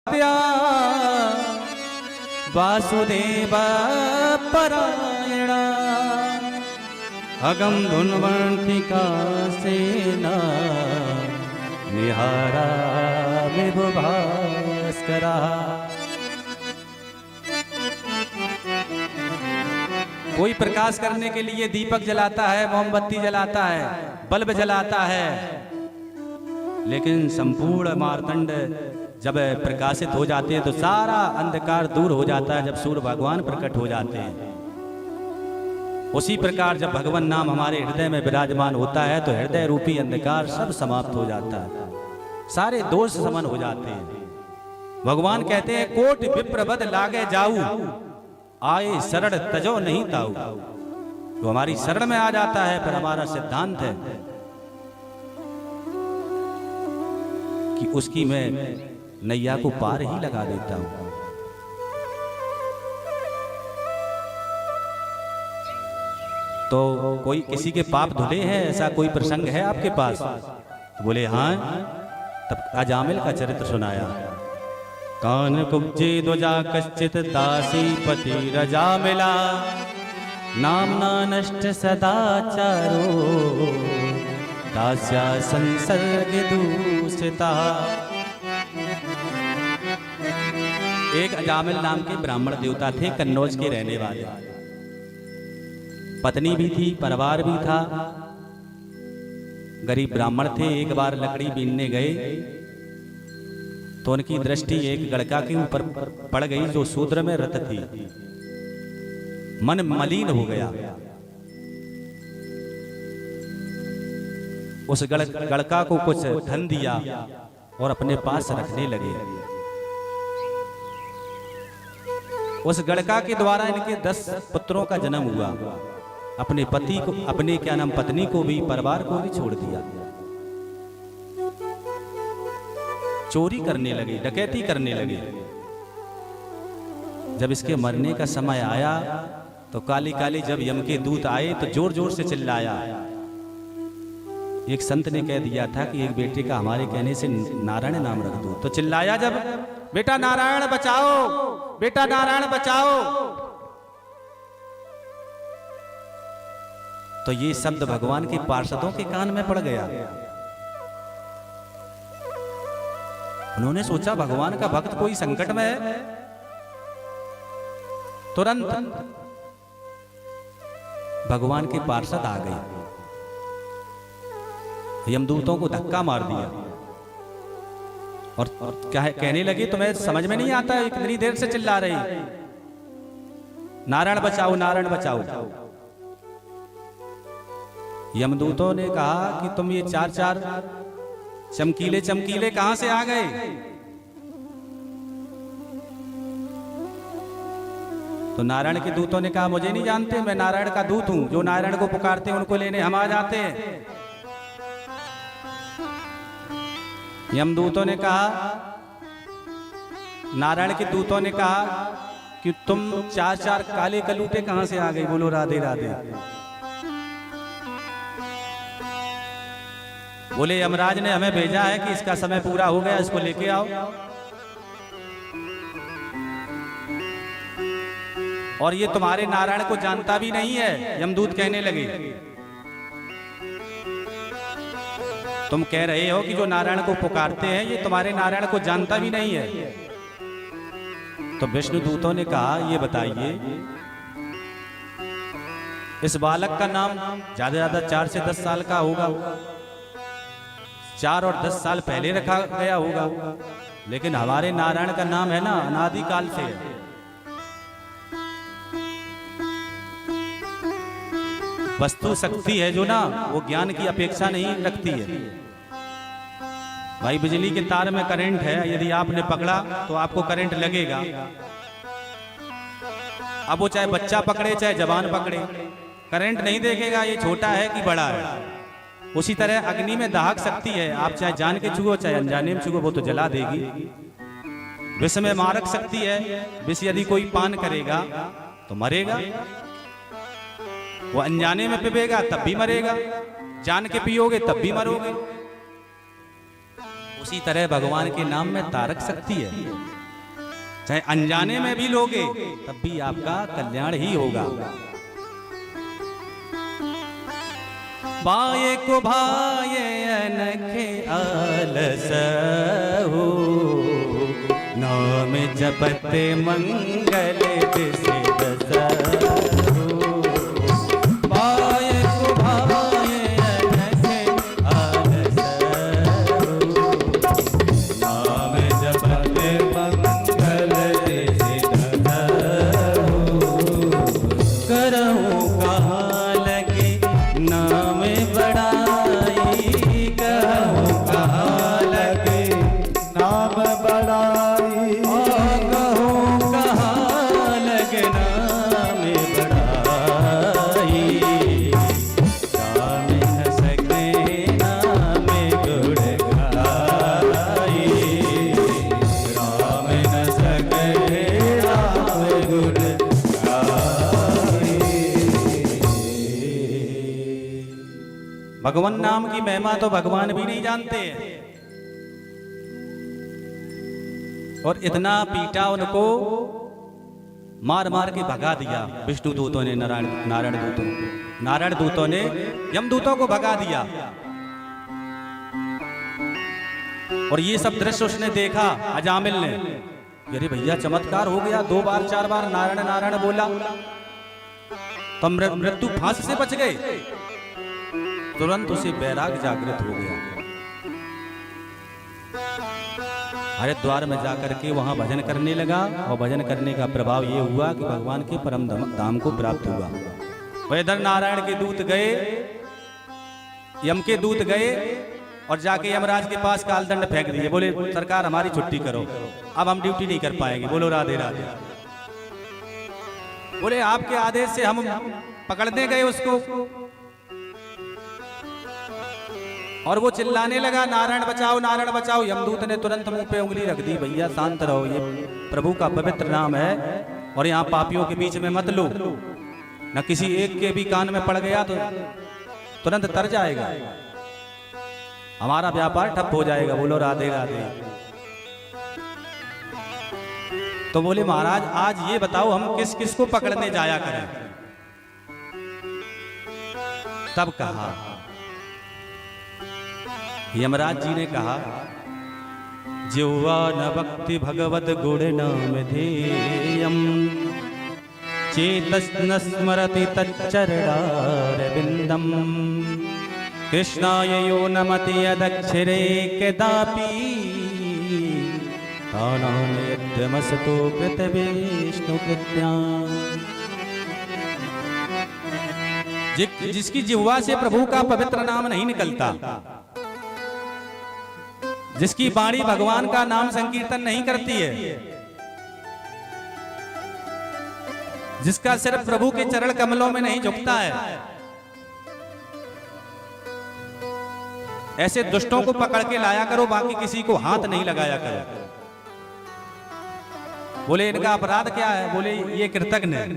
त्या वासुदेव परायण अगम धुन्वंतिका सेना निहारा विभु भास्करा। कोई प्रकाश करने के लिए दीपक जलाता है, मोमबत्ती जलाता है, बल्ब जलाता है, लेकिन संपूर्ण मार्तंड जब प्रकाशित हो जाते हैं तो सारा अंधकार दूर हो जाता है। जब सूर्य भगवान प्रकट हो जाते हैं, उसी प्रकार जब भगवान नाम हमारे हृदय में विराजमान होता है तो हृदय रूपी अंधकार सब समाप्त हो जाता है, सारे दोष समन हो जाते हैं। भगवान कहते हैं कोटि विप्रवद लागे जाऊ, आए शरण तजो नहीं ताऊ। तो हमारी शरण में आ जाता है, पर हमारा सिद्धांत है कि उसकी मैं नैया को पार ही लगा देता हूं। तो कोई किसी के पाप धुले हैं, ऐसा कोई प्रसंग है आपके पास? तो बोले हाँ। तब अजामिल का चरित्र सुनाया। कान कुब्जे ध्वजा कश्चित दासी पति रजा मिला, नामना नष्ट सदाचारो दास्या संसर्ग दूषिता। एक अजामिल नाम के ब्राह्मण देवता थे, कन्नौज के रहने वाले। पत्नी भी थी, परिवार भी था, गरीब ब्राह्मण थे। एक बार लकड़ी बीनने गए तो उनकी दृष्टि एक गड़का के ऊपर पड़ गई जो शूद्र में रत थी। मन मलिन हो गया। उस गड़का को कुछ धन दिया और अपने पास रखने लगे। उस गड़का के द्वारा इनके 10 पुत्रों का जन्म हुआ। अपने पति को, अपने क्या नाम पत्नी को भी, परिवार को भी छोड़ दिया। चोरी करने लगे, डकैती करने लगे। जब इसके मरने का समय आया तो काली काली जब यम के दूत आए तो जोर जोर से चिल्लाया। एक संत ने कह दिया था कि एक बेटे का हमारे कहने से नारायण नाम रख दो। तो चिल्लाया जब, बेटा नारायण बचाओ, बेटा नारायण बचाओ। तो ये शब्द भगवान के पार्षदों के कान में पड़ गया। उन्होंने सोचा भगवान का भक्त कोई संकट में है। तुरंत भगवान के पार्षद आ गए, यमदूतों को धक्का मार दिया और क्या है कहने लगे, तुम्हें समझ में नहीं आता है, इतनी देर से चिल्ला रही, नारायण बचाओ, नारायण बचाओ। यमदूतों ने कहा कि तुम ये 4-4 चमकीले चमकीले कहां से आ गए? तो नारायण के दूतों ने कहा मुझे नहीं जानते, मैं नारायण का दूत हूं, जो नारायण को पुकारते हैं उनको लेने हम आ जाते हैं। यमदूतों ने कहा, नारायण के दूतों ने कहा कि तुम 4-4 काले कलूटे कहां से आ गए? बोलो राधे राधे। बोले यमराज ने हमें भेजा है कि इसका समय पूरा हो गया, इसको लेके आओ। और ये तुम्हारे नारायण को जानता भी नहीं है। यमदूत कहने लगे, तुम कह रहे हो कि जो नारायण को पुकारते हैं ये तुम्हारे नारायण को जानता भी नहीं है। तो विष्णु दूतों ने कहा, ये बताइए इस बालक का नाम ज्यादा ज्यादा 4 से 10 साल का होगा, 4 और 10 साल पहले रखा गया होगा, लेकिन हमारे नारायण का नाम है ना अनादिकाल से है। वस्तु शक्ति है जो ना, वो ज्ञान की अपेक्षा नहीं रखती है। भाई बिजली के तार में करंट है, यदि आपने पकड़ा तो आपको करंट लगेगा। अब वो चाहे बच्चा पकड़े चाहे जवान पकड़े, करंट नहीं देखेगा ये छोटा है कि बड़ा है। उसी तरह अग्नि में दाहक शक्ति है, आप चाहे जान के छुओ चाहे अनजाने में छुओ वो तो जला देगी। विष में मारक शक्ति है, विष यदि कोई पान करेगा तो मरेगा, वो अनजाने में पिबेगा तब भी मरेगा, जान के पियोगे तब भी मरोगे। उसी तरह भगवान के नाम में तारक शक्ति है। चाहे अनजाने में भी लोगे तब भी आपका कल्याण ही होगा। बाये को भाये अनखे आलस हो, नाम जपते मंगल दिसे दस हो। बाये को भाये अनखे आलस हो, नाम जपते मंगल दिसे दस हो। करहूं कहाँ लगे नाम बड़ाई, कहूँ कहाँ लगे नाम बड़ाई, कहूँ कहाँ लगे नाम बड़ाई। राम न सके नाम गुण गाई, राम न सके नाम गुण गाई। भगवान नाम की महिमा तो भगवान भी नहीं जानते हैं। और इतना पीटा उनको, मार मार के भगा दिया विष्णु दूतों ने, नारायण दूतों ने यमदूतों को भगा दिया। और ये सब दृश्य उसने देखा अजामिल ने। अरे भैया चमत्कार हो गया, 2 बार 4 बार नारायण नारायण बोला तो मृत्यु फांसी से बच गए। तुरंत उसे वैराग जागृत हो गया। हरिद्वार में जाकर के वहां भजन करने लगा और भजन करने का प्रभाव ये हुआ कि भगवान के परम धाम को प्राप्त हुआ। वह इधर नारायण के दूत गए, यम के दूत गए और जाके यमराज के पास कालदंड फेंक दिए। बोले सरकार हमारी छुट्टी करो, अब हम ड्यूटी नहीं कर पाएंगे। बोलो राधे राधे। बोले आपके आदेश से हम पकड़ने गए उसको, और वो चिल्लाने लगा नारायण बचाओ नारायण बचाओ। यमदूत ने तुरंत मुंह पे उंगली रख दी, भैया शांत रहो, ये प्रभु का पवित्र नाम है और यहाँ पापियों के बीच में मत लो। न किसी एक के भी कान में पड़ गया तो तुरंत तर जाएगा, हमारा व्यापार ठप हो जाएगा। बोलो राधे राधे। तो बोले महाराज आज ये बताओ हम किस किस को पकड़ने जाया करें। तब कहा, यमराज जी ने कहा, जिह्वा न भक्ति भगवत गुण नाम धेयम, चेतस न स्मरति तच्चरणारविंदम, कृष्णाय यो नमति यदक्षरे कदापि, तानायद्यमसतो कृतविष्णु कृत्याम्। जिसकी जिह्वा से प्रभु का पवित्र नाम नहीं निकलता, जिसकी वाणी भगवान का नाम संकीर्तन नहीं करती है, जिसका सिर्फ प्रभु के चरण कमलों में नहीं झुकता है, ऐसे दुष्टों को पकड़ के लाया करो, बाकी किसी को हाथ नहीं लगाया करो। बोले इनका अपराध क्या है? बोले ये कृतज्ञ है,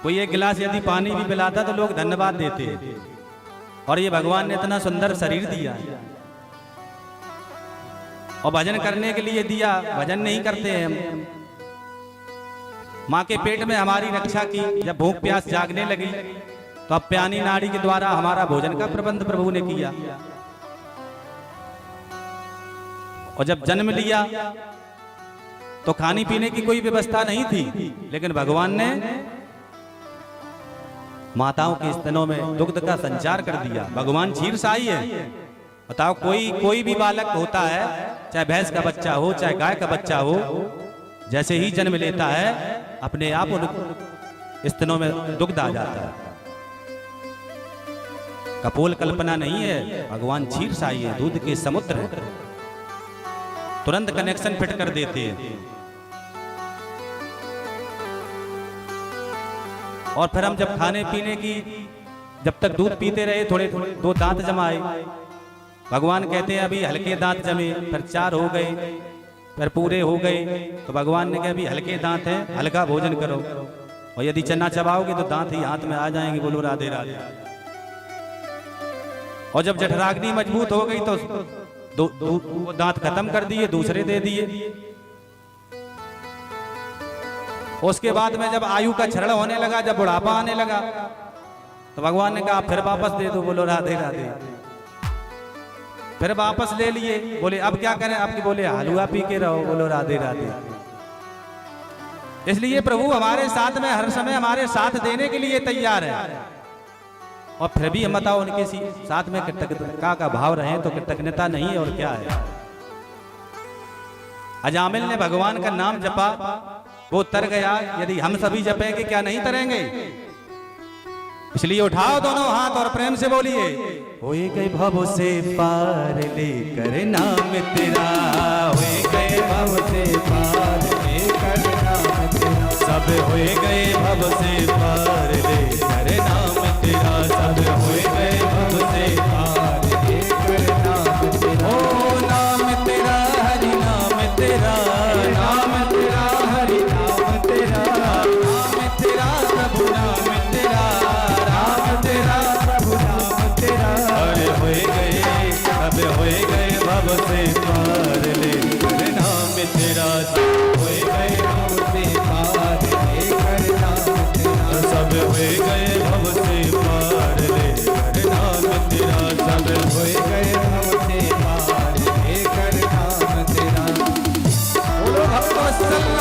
कोई एक गिलास यदि पानी भी पिलाता तो लोग धन्यवाद देते, और ये भगवान ने इतना सुंदर शरीर दिया और भजन करने के लिए दिया, भजन नहीं करते हैं हम। माँ के पेट में हमारी रक्षा की, जब भूख प्यास जागने लगी तो अप्यानी नाड़ी के द्वारा हमारा भोजन का प्रबंध प्रभु ने किया। और जब जन्म लिया तो खाने पीने की कोई व्यवस्था नहीं थी, लेकिन भगवान ने माताओं के स्तनों में दुग्ध का संचार कर दिया। भगवान क्षीरसाई है। बताओ कोई भी बालक होता है, चाहे भैंस का बच्चा हो चाहे गाय का बच्चा हो, जैसे ही जन्म लेता है अपने आप उन स्तनों में दुग्ध आ जाता है। कपोल कल्पना नहीं है, भगवान क्षीरसाई है, दूध के समुद्र है, तुरंत कनेक्शन फिट कर देते हैं। और फिर हम जब खाने पीने की, जब तक दूध पीते रहे, थोड़े थोड़े 2 दांत जमाए। भगवान कहते हैं अभी हल्के दांत जमे, फिर 4 हो गए, फिर पूरे हो गए, तो भगवान ने कहा अभी हल्के दांत हैं, हल्का भोजन करो, और यदि चना चबाओगे तो दांत ही हाथ में आ जाएंगे। बोलो राधे राधे। और जब जठराग्नि मजबूत हो गई तो वो दांत खत्म कर दिए, दूसरे दे दिए। उसके बाद में जब आयु का क्षरण होने लगा, जब बुढ़ापा आने लगा, तो भगवान ने कहा फिर वापस दे दो। बोलो राधे राधे। फिर वापस ले लिए। बोले अब क्या करें आपकी? बोले हलवा पी के रहो। बोलो राधे राधे। इसलिए प्रभु हमारे साथ में हर समय हमारे साथ देने के लिए तैयार है, और फिर भी हम बताओ उनके साथ में कृतज्ञता का भाव रहे तो कृतज्ञता नहीं है और क्या है। अजामिल ने भगवान का नाम जपा, वो तर गया। यदि हम सभी जपेंगे क्या नहीं तरेंगे? इसलिए उठाओ दोनों हाथ और प्रेम से बोलिए, होए गए भव से पार लेकर नाम तेरा, होए गए भव से पार लेकर नाम तेरा, सब होए गए भव से पार लेकर नाम तेरा, सब होए गए भव से पार लेकर नाम तेरा। ओ नाम तेरा हरि नाम तेरा, नाम तेरा हरि नाम तेरा, नाम तेरा प्रभु नाम तेरा, नाम तेरा प्रभु नाम तेरा। अरे होए गए अब होए गए भव से पार लेकर नाम तेरा, होए गए भव से पार लेकर नाम तेरा, सब होए गए भव से पार लेकर नाम तेरा, सब होए गए भव से पार लेकर नाम तेरा। बोलो भक्तवत्सल